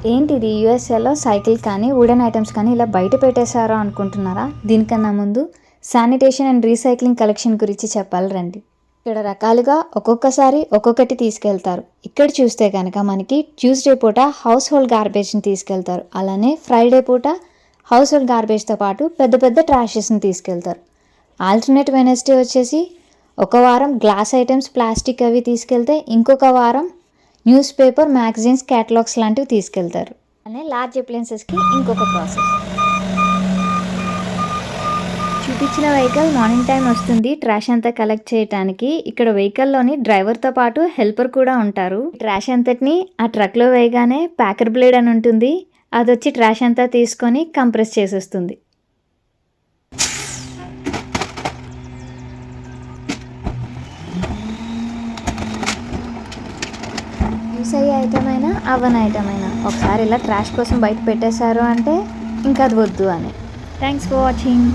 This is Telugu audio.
ఏంటిది యూఎస్ఏలో సైకిల్ కానీ వుడెన్ ఐటమ్స్ కానీ ఇలా బయట పెట్టేశారా అనుకుంటున్నారా? దీనికన్నా ముందు శానిటేషన్ అండ్ రీసైక్లింగ్ కలెక్షన్ గురించి చెప్పాలి రండి. ఇక్కడ రకాలుగా ఒక్కొక్కసారి ఒక్కొక్కటి తీసుకెళ్తారు. ఇక్కడ చూస్తే కనుక మనకి ట్యూస్డే పూట హౌస్ హోల్డ్ గార్బేజ్ని తీసుకెళ్తారు. అలానే ఫ్రైడే పూట హౌస్ హోల్డ్ గార్బేజ్తో పాటు పెద్ద పెద్ద ట్రాషెస్ని తీసుకెళ్తారు. ఆల్టర్నేట్ వెనస్డే వచ్చేసి ఒక వారం గ్లాస్ ఐటమ్స్ ప్లాస్టిక్ అవి తీసుకెళ్తే ఇంకొక వారం న్యూస్ పేపర్ మ్యాగజైన్స్ క్యాటలాగ్స్ లాంటివి తీసుకెళ్తారు. అనే లార్జ్ అప్లయన్సెస్కి ఇంకొక ప్రాసెస్. చూపించిన వెహికల్ మార్నింగ్ టైం వస్తుంది ట్రాష్ అంతా కలెక్ట్ చేయడానికి. ఇక్కడ వెహికల్లోని డ్రైవర్తో పాటు హెల్పర్ కూడా ఉంటారు. ట్రాష్ అంతటిని ఆ ట్రక్లో వేయగానే ప్యాకర్ బ్లేడ్ అని ఉంటుంది, అది వచ్చి ట్రాష్ అంతా తీసుకొని కంప్రెస్ చేసేస్తుంది. యూస్ అయ్యే ఐటమ్ అయినా అవన్ ఐటమ్ అయినా ఒకసారి ఇలా ట్రాష్ కోసం బయట పెట్టేశారు అంటే ఇంకా అది వద్దు అని. Thanks for watching.